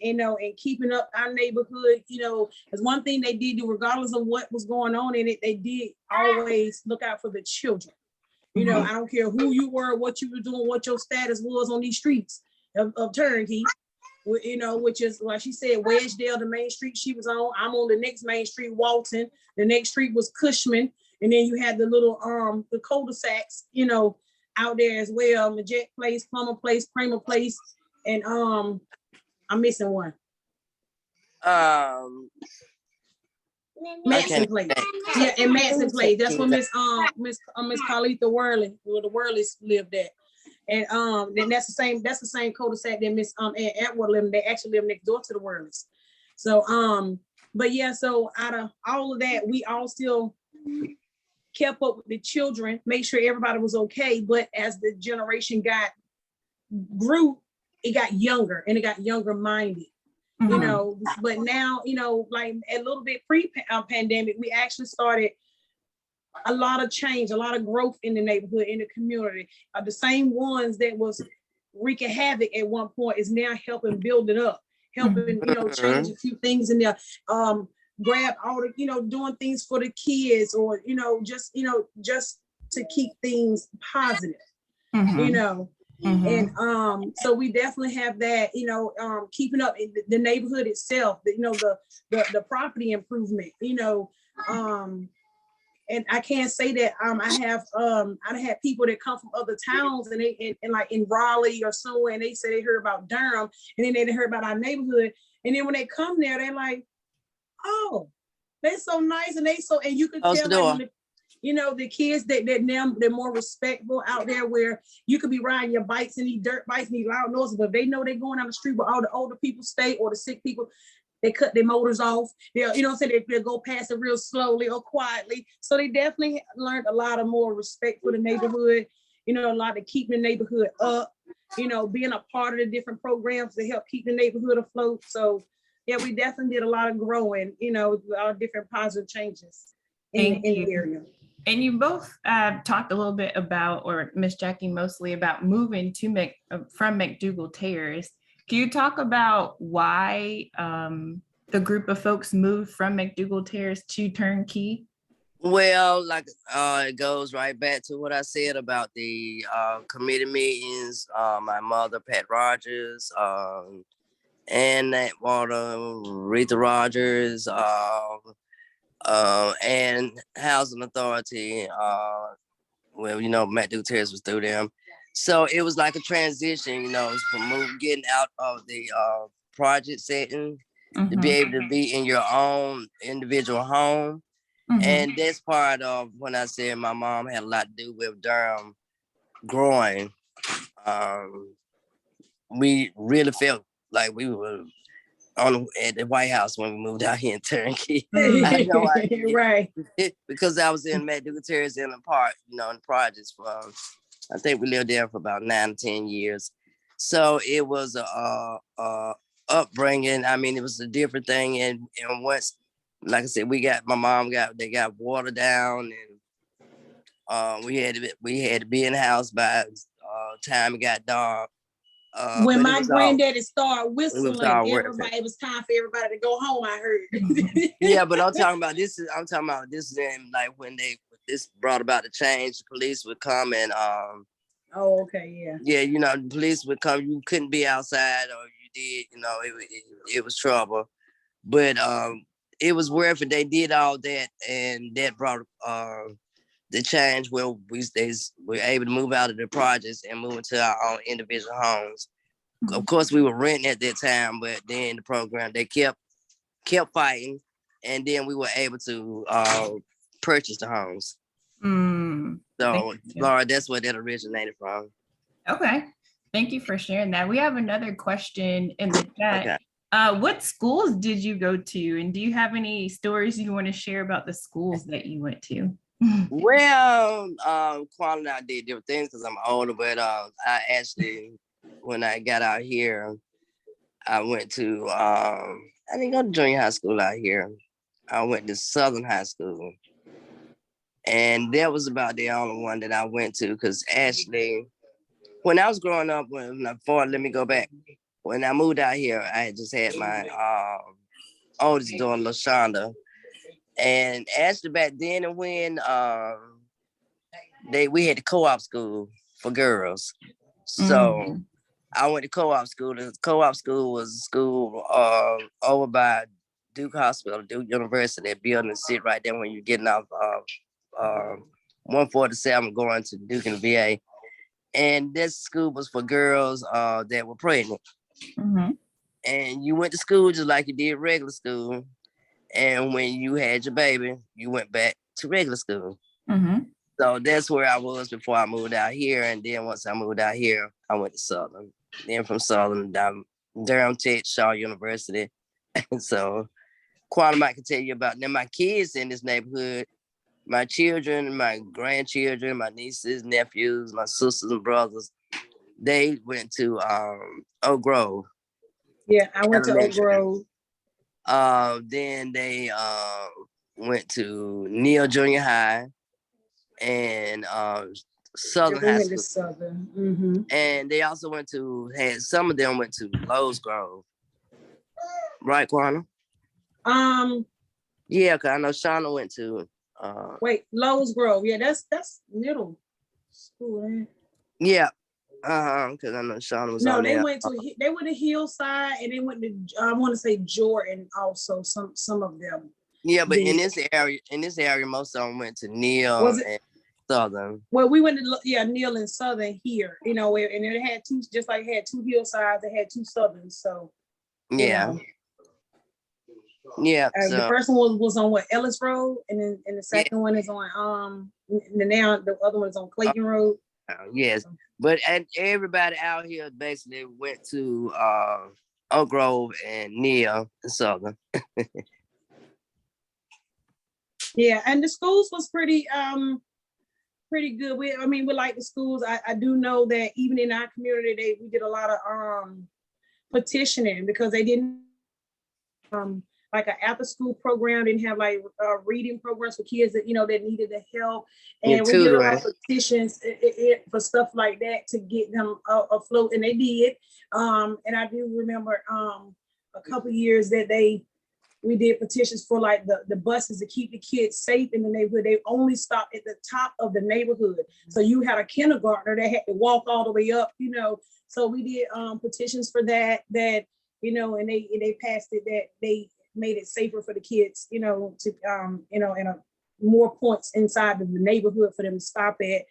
keeping up our neighborhood, is one thing they did do, regardless of what was going on in it, they did always look out for the children. I don't care who you were, what you were doing, what your status was on these streets of Turnkey, which is, like she said, Wedgedale, the main street she was on. I'm on the next main street, Walton. The next street was Cushman. And then you had the little, the cul-de-sacs, out there as well. Majette Place, Plummer Place, Kramer Place, and I'm missing one. Matson Place. Yeah, and Matson Place. That's where Miss Carletha Worley, where the Worleys lived at. And then that's the same cul-de-sac that Miss Ann Atwood lived. They actually live next door to the Worleys. So but yeah, so out of all of that, we all still kept up with the children, make sure everybody was okay. But as the generation grew, it got younger and it got younger minded, but now, like a little bit pre-pandemic, we actually started a lot of change, a lot of growth in the neighborhood, in the community. The same ones that was wreaking havoc at one point is now helping build it up, helping, change a few things in there. Grab all the, doing things for the kids, or, just to keep things positive, and so we definitely have that, keeping up the neighborhood itself, the property improvement, and I can't say that I had people that come from other towns and they and like in Raleigh or somewhere, and they say they heard about Durham, and then they heard about our neighborhood, and then when they come there, they're like, oh, they're so nice, and you can tell, like, the kids they're more respectful out there, where you could be riding your bikes and these dirt bikes and these loud noises, but they know they're going down the street where all the older people stay, or the sick people. They cut their motors off. They'll, they'll go past it real slowly or quietly. So they definitely learned a lot of more respect for the neighborhood, a lot of keeping the neighborhood up, being a part of the different programs to help keep the neighborhood afloat. So yeah, we definitely did a lot of growing, with all different positive changes in the area. And you both talked a little bit about, or Miss Jackie mostly, about moving to from McDougald Terrace. Can you talk about why the group of folks moved from McDougald Terrace to Turnkey? Well, like it goes right back to what I said about the committee meetings. My mother, Pat Rogers, and Nat Water, Rita Rogers, and Housing Authority. Well, Matt Gutierrez was through them. So it was like a transition, from getting out of the project setting to be able to be in your own individual home. And that's part of when I said my mom had a lot to do with Durham growing. We really felt like we were at the White House when we moved out here in Turnkey. I know I did. Right. Because I was in Matt Gutierrez in the park, in the projects for, I think we lived there for about 9 or 10 years. So it was a upbringing. I mean, it was a different thing. And once, like I said, my mom they got water down, and we had to be in the house by time it got dark. When but my granddaddy started whistling, working. it was time for everybody to go home, I heard. Yeah, but I'm talking about this is in like when this brought about the change. The police would come and Oh, okay, yeah. Yeah, the police would come. You couldn't be outside, or you did, it was trouble. But it was worth it. They did all that, and that brought the change where we were able to move out of the projects and move into our own individual homes. Of course, we were renting at that time, but then the program, they kept fighting, and then we were able to purchase the homes. So, Laura, that's where that originated from. Okay. Thank you for sharing that. We have another question in the chat. Okay. What schools did you go to? And do you have any stories you want to share about the schools that you went to? Well, Quan and I did different things because I'm older, but I actually, when I got out here, I went to, I didn't go to junior high school out here. I went to Southern High School. And that was about the only one that I went to, because actually, when I was growing up, let me go back. When I moved out here, I had just had my oldest daughter, LaShonda. And actually back then and when we had the co-op school for girls. So I went to co-op school. The co-op school was a school over by Duke Hospital, Duke University. That building sit right there when you're getting off 147 going to Duke and VA. And this school was for girls that were pregnant. And you went to school just like you did regular school. And when you had your baby, you went back to regular school. So that's where I was before I moved out here. And then once I moved out here, I went to Southern. Then from Southern, Durham Tech, Shaw University. And so Quantum, I can tell you about them. My kids in this neighborhood, my children, my grandchildren, my nieces, nephews, my sisters and brothers, they went to Oak Grove. Yeah, I went to Oak Grove. Then they went to Neal Junior High and Southern High School. Southern. And they also some of them went to Lowe's Grove. Right, Quantum? Yeah, because I know Shauna went to Lowe's Grove. Yeah, that's middle school, right? Yeah. Because I know Shauna was on there. They went to Hillside, and they went to I want to say Jordan also, some of them. Yeah, but in this area, most of them went to Neal and Southern. Well, we went to Neal and Southern here, and it had two, just like it had two Hillsides, it had two Southerns. So yeah. Yeah. The first one was on Ellis Road, and the second one is on now the other one is on Clayton Road. Yes, but everybody out here basically went to Oak Grove and Neal and Southern. Yeah, and the schools was pretty good. We like the schools. I do know that even in our community, we did a lot of petitioning because they didn't like an after school program, didn't have like reading programs for kids that that needed the help, and we did a lot of petitions for stuff like that to get them afloat, and they did. And I do remember a couple years that they We did petitions for like the buses to keep the kids safe in the neighborhood. They only stopped at the top of the neighborhood. So you had a kindergartner that had to walk all the way up, So we did petitions for that, and they passed it, that they made it safer for the kids, to and more points inside of the neighborhood for them to stop at,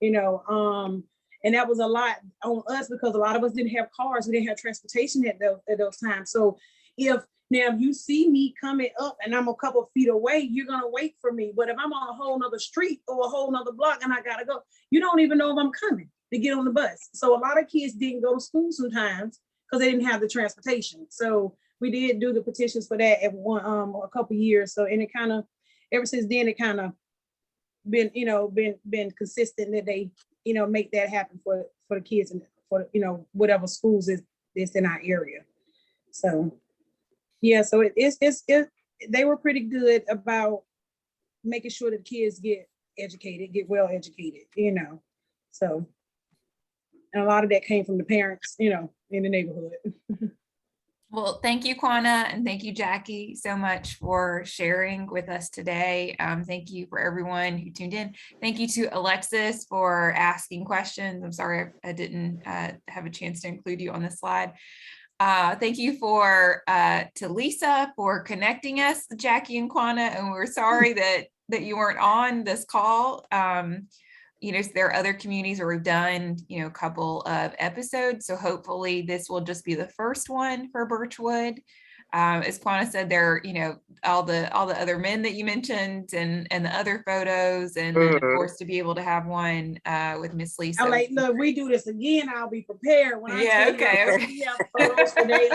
and that was a lot on us because a lot of us didn't have cars. We didn't have transportation at those times. So if you see me coming up and I'm a couple of feet away, you're going to wait for me. But if I'm on a whole nother street or a whole nother block and I got to go, you don't even know if I'm coming to get on the bus. So a lot of kids didn't go to school sometimes because they didn't have the transportation. So we did do the petitions for that at a couple of years. So, and it kind of, ever since then, it kind of been consistent that they, make that happen for the kids and for, whatever schools is in our area. So, yeah, so they were pretty good about making sure that kids get educated, get well educated, so, and a lot of that came from the parents, in the neighborhood. Well, thank you, Kwana, and thank you, Jackie, so much for sharing with us today. Thank you for everyone who tuned in. Thank you to Alexis for asking questions. I'm sorry I didn't have a chance to include you on the slide. Thank you to Lisa for connecting us, Jackie and Kwana, and we're sorry that you weren't on this call. There are other communities where we've done, a couple of episodes. So hopefully this will just be the first one for Birchwood. As Kwana said, there, all the other men that you mentioned and the other photos, and then of course to be able to have one with Miss Lisa. I'm like, look, we do this again, I'll be prepared when I okay. We have photos for days,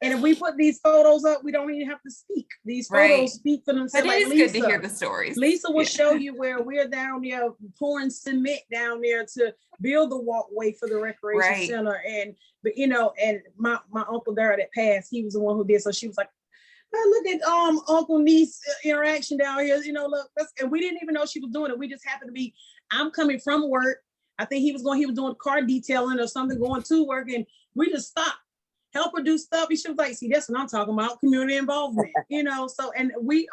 and if we put these photos up, we don't even have to speak. These photos speak for themselves. But it is good to hear the stories. Lisa will show you where we're down there pouring cement down there to build the walkway for the recreation center. And and my uncle there that passed, he was the one who did. So she was like, oh, look at uncle niece interaction down here. Look, and we didn't even know she was doing it. We just happened to be. I'm coming from work. I think he was doing car detailing or something, going to work, and we just stopped. Help her do stuff. She was like, see, that's what I'm talking about, community involvement, so, and we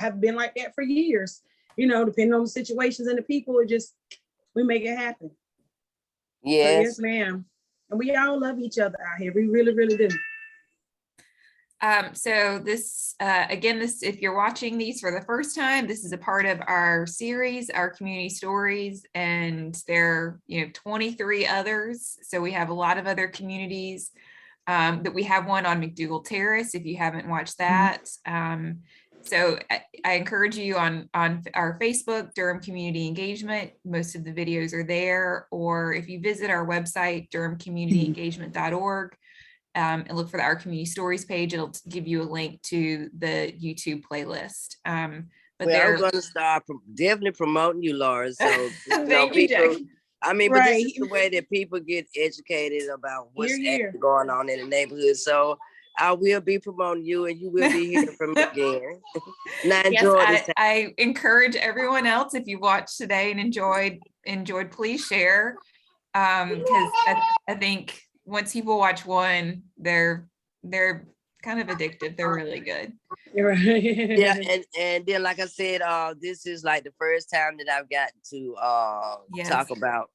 have been like that for years, depending on the situations and the people, we make it happen. Yes. So, yes, ma'am. And we all love each other out here. We really, really do. So this, again, if you're watching these for the first time, this is a part of our series, our community stories, and there are, 23 others. So we have a lot of other communities. That we have one on McDougall Terrace, if you haven't watched that. So I encourage you on our Facebook, Durham Community Engagement. Most of the videos are there, or if you visit our website, durhamcommunityengagement.org, and look for Our Community Stories page, it'll give you a link to the YouTube playlist. I'm going to start definitely promoting you, Laura. So thank you, Jackie. But this is the way that people get educated about what's actually going on in the neighborhood. So I will be promoting you, and you will be hearing from me again. Now, I encourage everyone else, if you watched today and enjoyed, please share. Because I think once people watch one, they're kind of addictive. They're really good. Yeah, and then like I said, this is like the first time that I've got to talk about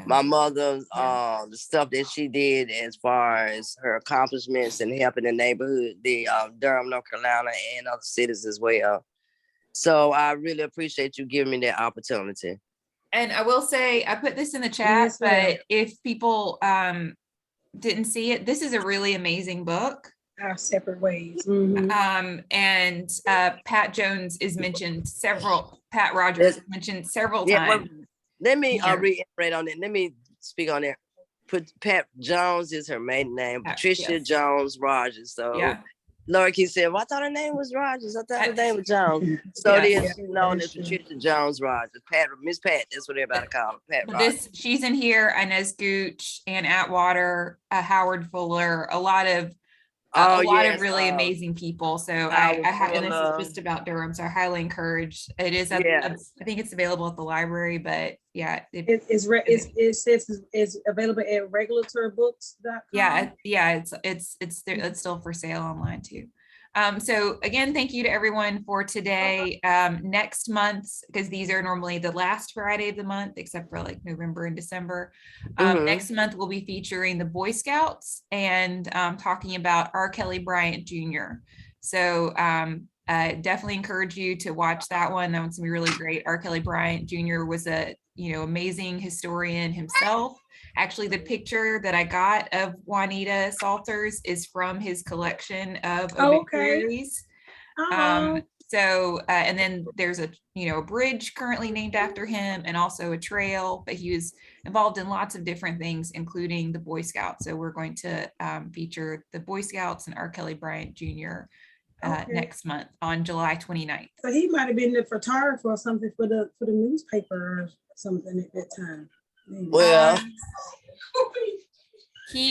my mother's the stuff that she did as far as her accomplishments and helping the neighborhood, the Durham, North Carolina, and other cities as well. So I really appreciate you giving me that opportunity. And I will say, I put this in the chat, but if people didn't see it, this is a really amazing book. Our separate ways. And Pat Jones is mentioned Pat Rogers is mentioned several times. Well, let me reiterate on it. Let me speak on it. Pat Jones is her maiden name, Patricia Jones Rogers. So Laura Key said, well, I thought her name was Rogers. I thought her name was Jones. So she's known as Patricia Jones Rogers. Miss Pat, that's what everybody call her, Pat Rogers. She's in here, Inez Gooch, Ann Atwater, Howard Fuller, a lot of really amazing people. So and this is just about Durham, so I highly encourage. It is I think it's available at the library, but it's available at regulatorbooks.com. It's still for sale online too. So again, thank you to everyone for today. Next month, because these are normally the last Friday of the month, except for like November and December. Mhm. Next month, we'll be featuring the Boy Scouts and talking about R. Kelly Bryant Jr. So definitely encourage you to watch that one. That one's gonna be really great. R. Kelly Bryant Jr. was a amazing historian himself. Actually, the picture that I got of Juanita Salters is from his collection of Oh, okay. obituaries. Oh, And then there's a bridge currently named after him, and also a trail. But he was involved in lots of different things, including the Boy Scouts. So we're going to feature the Boy Scouts and R. Kelly Bryant Jr. Okay. Next month on July 29th. so he might have been the photographer or something for the newspaper or something at that time. Maybe. Well, He